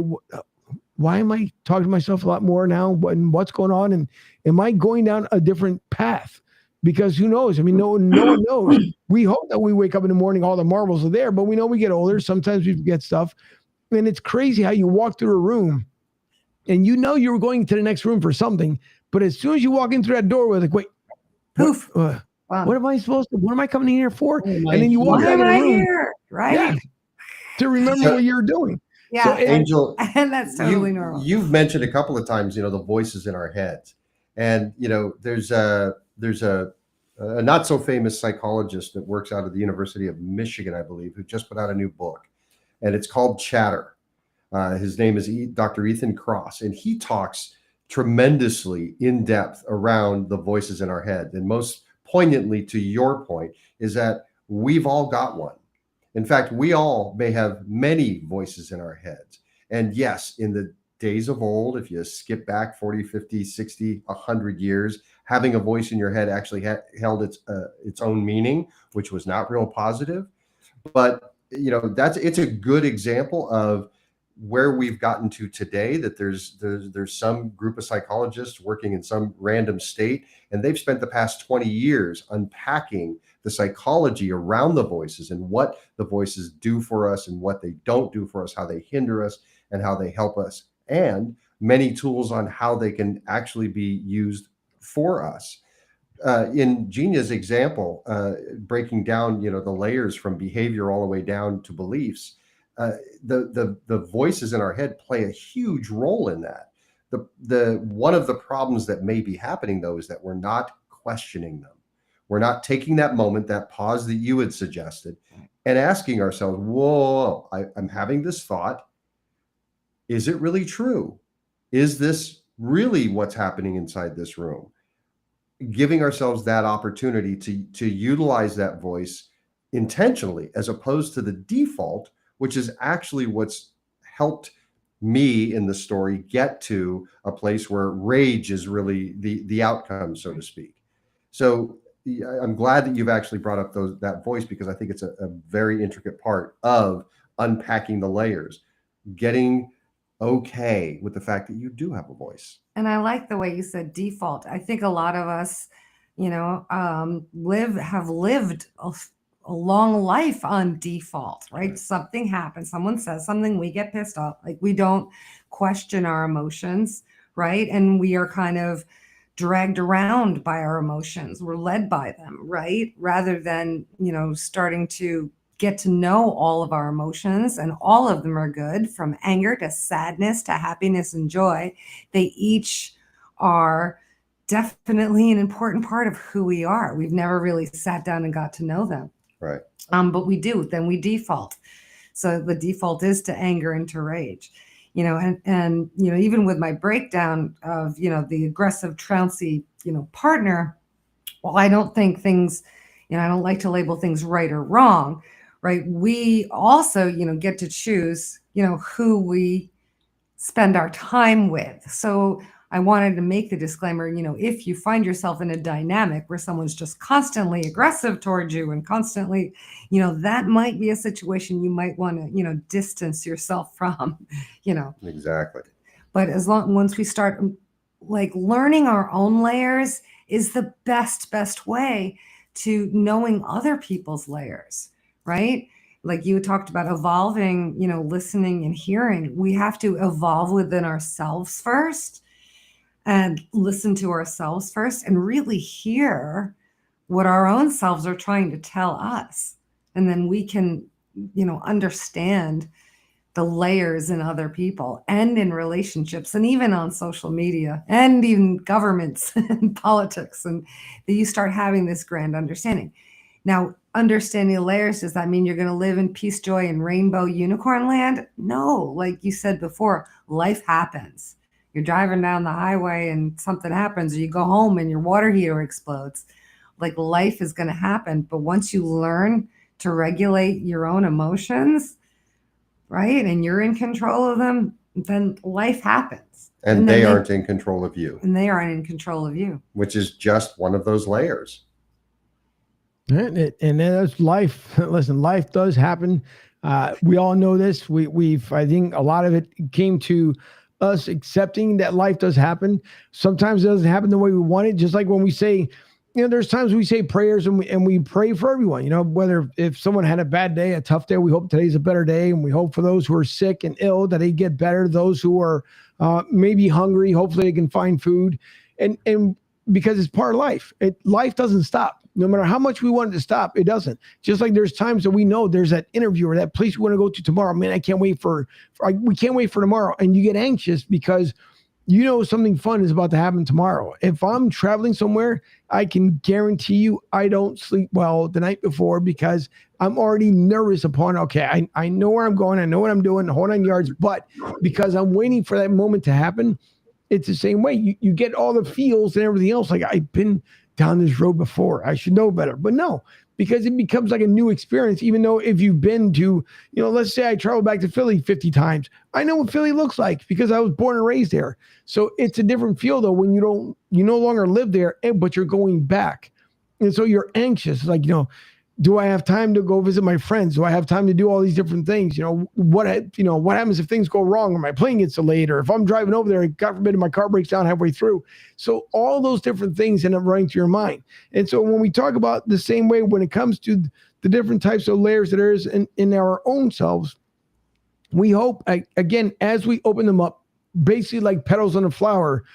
why am I talking to myself a lot more now? And what's going on? And am I going down a different path? Because who knows? I mean, no one knows. We hope that we wake up in the morning, all the marbles are there, but we know we get older. Sometimes we forget stuff. And it's crazy how you walk through a room and you were going to the next room for something. But as soon as you walk in through that door, we're like, wait, poof. Wow. What am I supposed to, what am I coming in here for? And then you walk Why back am in the I room. here? Right. To remember what you're doing. Yeah. So, Angel, and that's totally normal. You've mentioned a couple of times, the voices in our heads. And, there's a not so famous psychologist that works out of the University of Michigan, I believe, who just put out a new book, and it's called Chatter. His name is Dr. Ethan Kross, and he talks tremendously in depth around the voices in our head. And most poignantly, to your point, is that we've all got one. In fact, we all may have many voices in our heads. And yes, in the days of old, if you skip back 40, 50, 60, 100 years, having a voice in your head actually held its own meaning, which was not real positive. But it's a good example of where we've gotten to today, that there's some group of psychologists working in some random state, and they've spent the past 20 years unpacking the psychology around the voices and what the voices do for us and what they don't do for us, how they hinder us and how they help us, and many tools on how they can actually be used for us. In Genia's example, breaking down, the layers from behavior all the way down to beliefs, the voices in our head play a huge role in that. The one of the problems that may be happening, though, is that we're not questioning them. We're not taking that moment, that pause that you had suggested, and asking ourselves, whoa, I'm having this thought. Is it really true? Is this really what's happening inside this room? Giving ourselves that opportunity to utilize that voice intentionally, as opposed to the default, which is actually what's helped me in the story get to a place where rage is really the outcome, so to speak. So I'm glad that you've actually brought up that voice, because I think it's a very intricate part of unpacking the layers, getting okay with the fact that you do have a voice. And I like the way you said default. I think a lot of us, have lived a long life on default, right? Something happens, someone says something, we get pissed off. Like, we don't question our emotions, right? And we are kind of dragged around by our emotions. We're led by them, right? Rather than, starting to get to know all of our emotions, and all of them are good, from anger to sadness to happiness and joy. They each are definitely an important part of who we are. We've never really sat down and got to know them. Right. But we do, then we default. So the default is to anger and to rage, and even with my breakdown of, the aggressive, trouncy, partner, well, I don't think things, I don't like to label things right or wrong, right? We also, get to choose, who we spend our time with. So I wanted to make the disclaimer, if you find yourself in a dynamic where someone's just constantly aggressive towards you and constantly, that might be a situation you might want to, distance yourself from, Exactly. But once we start learning our own layers is the best way to knowing other people's layers, right? Like you talked about evolving, listening and hearing. We have to evolve within ourselves first, and listen to ourselves first, and really hear what our own selves are trying to tell us. And then we can, understand the layers in other people and in relationships, and even on social media, and even governments and politics. And that you start having this grand understanding. Now, understanding the layers, does that mean you're going to live in peace, joy, and rainbow unicorn land? No. Like you said before, life happens. You're driving down the highway and something happens, or you go home and your water heater explodes. Like life is going to happen. But once you learn to regulate your own emotions, right, and you're in control of them, then life happens. And they aren't in control of you. And they aren't in control of you. Which is just one of those layers. And that's life. Listen, life does happen. We all know this. I think a lot of it came to us accepting that life does happen. Sometimes it doesn't happen the way we want it. Just like when we say, there's times we say prayers and we pray for everyone, whether if someone had a bad day, a tough day, we hope today's a better day. And we hope for those who are sick and ill that they get better. Those who are maybe hungry, hopefully they can find food. And because it's part of life. Life doesn't stop. No matter how much we want it to stop, it doesn't. Just like there's times that we know there's that interview or that place we want to go to tomorrow. Man, I can't wait we can't wait for tomorrow. And you get anxious because something fun is about to happen tomorrow. If I'm traveling somewhere, I can guarantee you I don't sleep well the night before because I'm already nervous upon, okay, I know where I'm going. I know what I'm doing, hold on yards. But because I'm waiting for that moment to happen, it's the same way. You get all the feels and everything else. Like, I've been down this road before, I should know better. But no, because it becomes like a new experience, even though if you've been to, let's say I travel back to Philly 50 times. I know what Philly looks like because I was born and raised there. So it's a different feel though when you no longer live there, but you're going back. And so you're anxious. It's like, do I have time to go visit my friends? Do I have time to do all these different things? What happens if things go wrong or my plane gets delayed, or if I'm driving over there, God forbid, my car breaks down halfway through. So all those different things end up running through your mind. And so when we talk about the same way, when it comes to the different types of layers that there is in our own selves, we hope, again, as we open them up, basically like petals on a flower,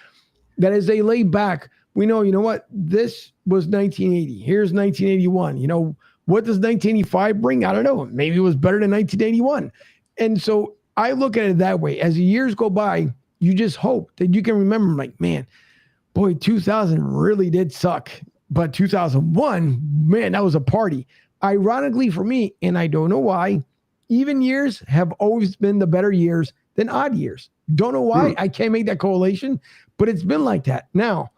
that as they lay back, we know, what, this was 1980. Here's 1981. What does 1985 bring? I don't know. Maybe it was better than 1981. And so I look at it that way. As the years go by, you just hope that you can remember, like, man, boy, 2000 really did suck. But 2001, man, that was a party. Ironically for me, and I don't know why, even years have always been the better years than odd years. Don't know why. I can't make that correlation, but it's been like that. Now,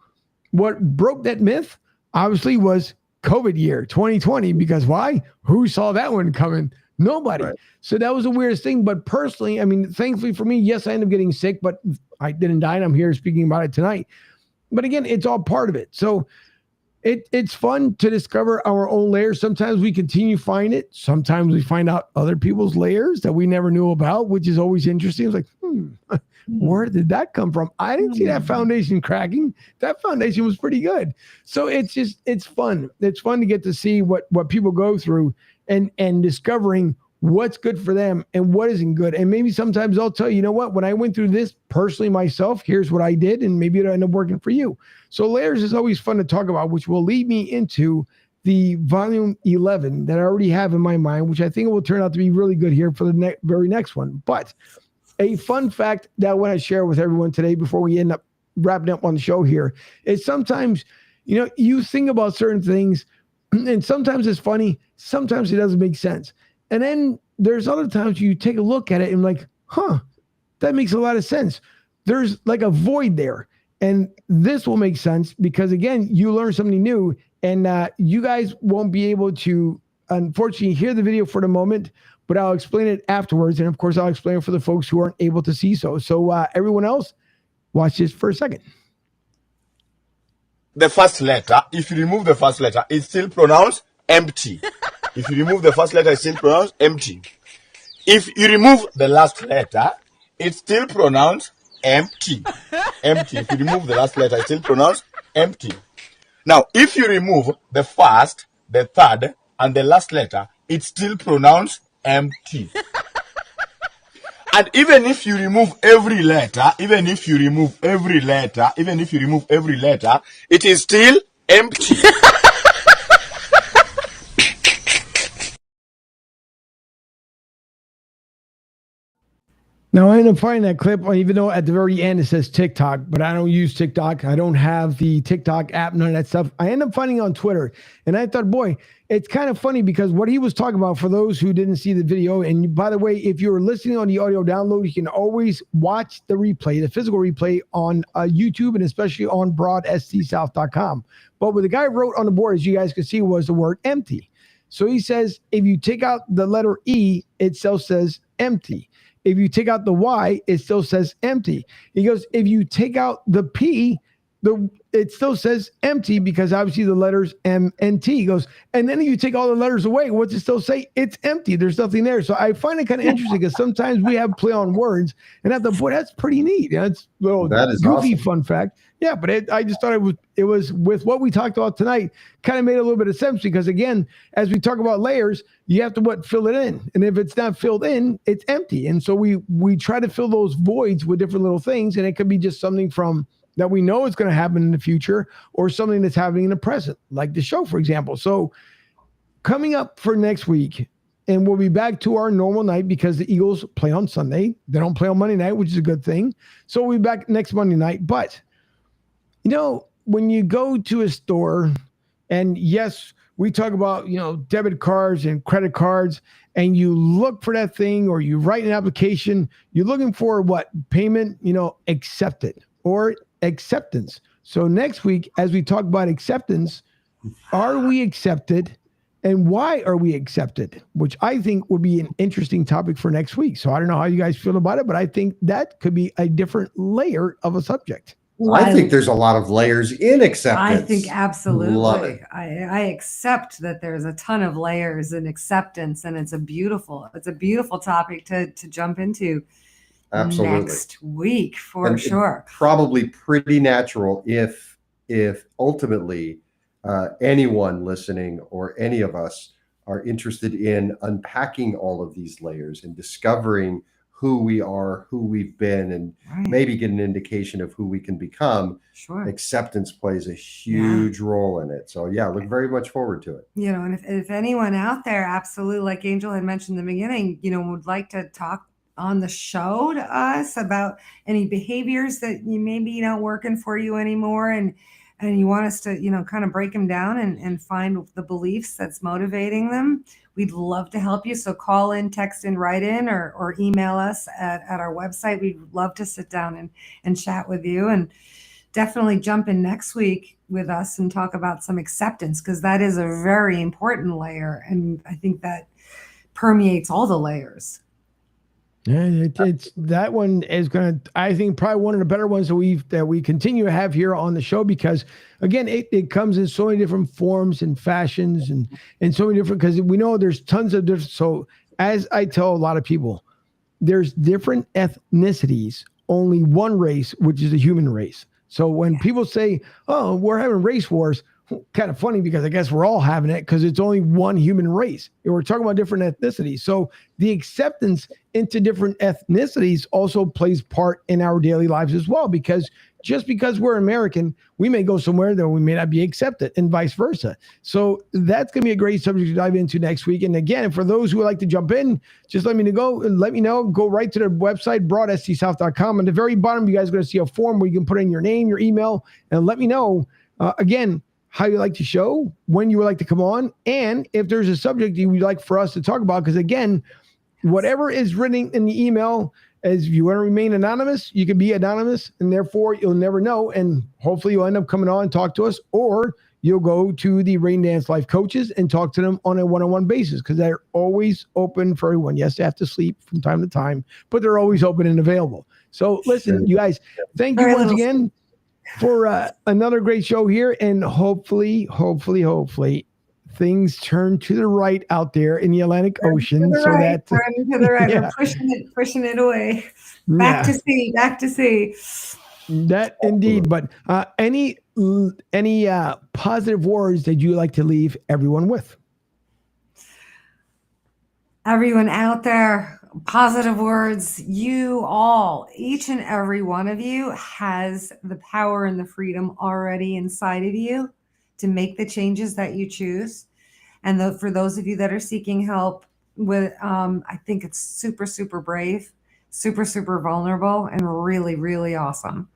what broke that myth, obviously, was COVID year 2020, because why? Who saw that one coming? Nobody. Right. So that was the weirdest thing. But personally, I mean, thankfully for me, yes, I ended up getting sick, but I didn't die, and I'm here speaking about it tonight. But again, it's all part of it. So it's fun to discover our own layers. Sometimes we continue to find it. Sometimes we find out other people's layers that we never knew about, which is always interesting. It's like, where did that come from? I didn't see that foundation cracking. That foundation was pretty good. So it's fun. It's fun to get to see what people go through and discovering what's good for them and what isn't good. And maybe sometimes I'll tell you, what, when I went through this personally myself, here's what I did, and maybe it'll end up working for you. So layers is always fun to talk about, which will lead me into the volume 11 that I already have in my mind, which I think will turn out to be really good here for the very next one. But a fun fact that I want to share with everyone today before we end up wrapping up on the show here is sometimes, you think about certain things and sometimes it's funny, sometimes it doesn't make sense. And then there's other times you take a look at it and like, that makes a lot of sense. There's like a void there. And this will make sense because, again, you learn something new, and you guys won't be able to, unfortunately, hear the video for the moment, but I'll explain it afterwards. And of course, I'll explain it for the folks who aren't able to see so. So everyone else, watch this for a second. The first letter, if you remove the first letter, it's still pronounced empty. If you remove the first letter, it's still pronounced empty. If you remove the last letter, it's still pronounced empty. Empty. If you remove the last letter, it's still pronounced empty. Now, if you remove the first, the third, and the last letter, it's still pronounced empty. And even if you remove every letter, it is still empty. Now, I ended up finding that clip, even though at the very end it says TikTok, but I don't use TikTok. I don't have the TikTok app, none of that stuff. I ended up finding it on Twitter. And I thought, boy, it's kind of funny because what he was talking about, for those who didn't see the video, and by the way, if you're listening on the audio download, you can always watch the replay, the physical replay on YouTube and especially on broadstsouth.com. But what the guy wrote on the board, as you guys can see, was the word empty. So he says, if you take out the letter E, it still says empty. If you take out the Y, it still says empty. He goes, if you take out the P, it still says empty because obviously the letters M and T. He goes, and then if you take all the letters away, what's it still say? It's empty. There's nothing there. So I find it kind of interesting because sometimes we have play on words, and I thought, boy, that's pretty neat. That's a little goofy awesome. fun fact. Yeah, but I just thought it was with what we talked about tonight, kind of made a little bit of sense because, again, as we talk about layers, you have to fill it in. And if it's not filled in, it's empty. And so we try to fill those voids with different little things, and it could be just something from that we know is going to happen in the future or something that's happening in the present, like the show, for example. So coming up for next week, and we'll be back to our normal night because the Eagles play on Sunday. They don't play on Monday night, which is a good thing. So we'll be back next Monday night. But you know, when you go to a store, and yes, we talk about, debit cards and credit cards, and you look for that thing or you write an application, you're looking for what? Payment, accepted or acceptance. So next week, as we talk about acceptance, are we accepted and why are we accepted? Which I think would be an interesting topic for next week. So I don't know how you guys feel about it, but I think that could be a different layer of a subject. I think there's a lot of layers in acceptance. I think absolutely. Love it. I accept that there's a ton of layers in acceptance, and it's a beautiful topic to jump into Absolutely. next week for sure. Probably pretty natural if ultimately anyone listening or any of us are interested in unpacking all of these layers and discovering who we are, who we've been, and maybe get an indication of who we can become. Sure. Acceptance plays a huge role in it. So yeah, look very much forward to it. And if anyone out there, absolutely, like Angel had mentioned in the beginning, would like to talk on the show to us about any behaviors that you maybe not working for you anymore, and you want us to, kind of break them down and find the beliefs that's motivating them, we'd love to help you. So call in, text in, write in, or email us at our website. We'd love to sit down and chat with you, and definitely jump in next week with us and talk about some acceptance, because that is a very important layer. And I think that permeates all the layers. Yeah, it's that one is going to, I think, probably one of the better ones that we continue to have here on the show, because again, it comes in so many different forms and fashions and so many different, because we know there's tons of different. So as I tell a lot of people, there's different ethnicities, only one race, which is the human race. So when people say, oh, we're having race wars, kind of funny, because I guess we're all having it because it's only one human race. And we're talking about different ethnicities. So the acceptance into different ethnicities also plays part in our daily lives as well, because just because we're American, we may go somewhere that we may not be accepted, and vice versa. So that's going to be a great subject to dive into next week. And again, for those who would like to jump in, just let me know. Go right to the website, broadstsouth.com. At the very bottom, you guys are going to see a form where you can put in your name, your email, and let me know, again, how you like the show, when you would like to come on, and if there's a subject you would like for us to talk about. Because again, whatever is written in the email, as you want to remain anonymous, you can be anonymous, and therefore you'll never know. And hopefully you'll end up coming on and talk to us, or you'll go to the Rain Dance Life coaches and talk to them on a one-on-one basis, because they're always open for everyone. Yes, they have to sleep from time to time, but they're always open and available. So listen, you guys, thank you once again for another great show here, and hopefully things turn to the right out there in the Atlantic Ocean, so that turn to the right. We're pushing it away, back to sea. That indeed. But any positive words that you like to leave everyone with? Everyone out there, positive words. You all, each and every one of you, has the power and the freedom already inside of you to make the changes that you choose. And for those of you that are seeking help with, I think it's super, super brave super, super vulnerable and really, really awesome.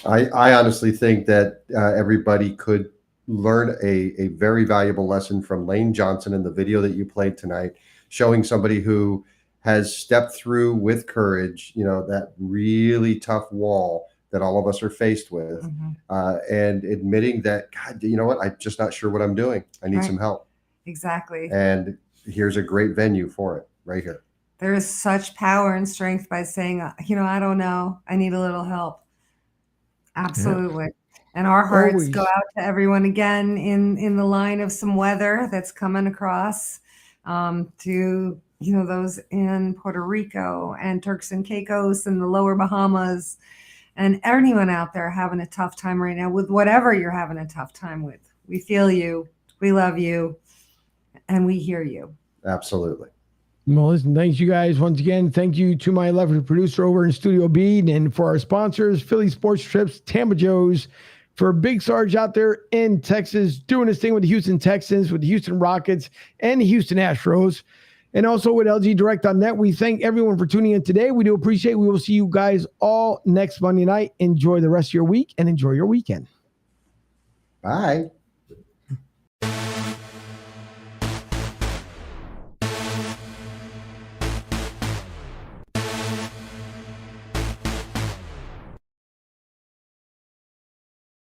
I honestly think that everybody could learn a very valuable lesson from Lane Johnson in the video that you played tonight, showing somebody who has stepped through with courage, that really tough wall that all of us are faced with, and admitting that, God, you know what? I'm just not sure what I'm doing. I need some help. Exactly. And here's a great venue for it right here. There is such power and strength by saying, I don't know. I need a little help. Absolutely. Yeah. And our hearts go out to everyone again in the line of some weather that's coming across, to, those in Puerto Rico and Turks and Caicos and the lower Bahamas, and anyone out there having a tough time right now with whatever you're having a tough time with. We feel you, we love you, and we hear you. Absolutely. Well, listen, thanks you guys once again. Thank you to my lovely producer over in Studio B, and for our sponsors, Philly Sports Trips, Tampa Joe's, for Big Sarge out there in Texas doing his thing with the Houston Texans, with the Houston Rockets, and the Houston Astros, and also with LGDirect.net. We thank everyone for tuning in today. We do appreciate it. We will see you guys all next Monday night. Enjoy the rest of your week and enjoy your weekend. Bye.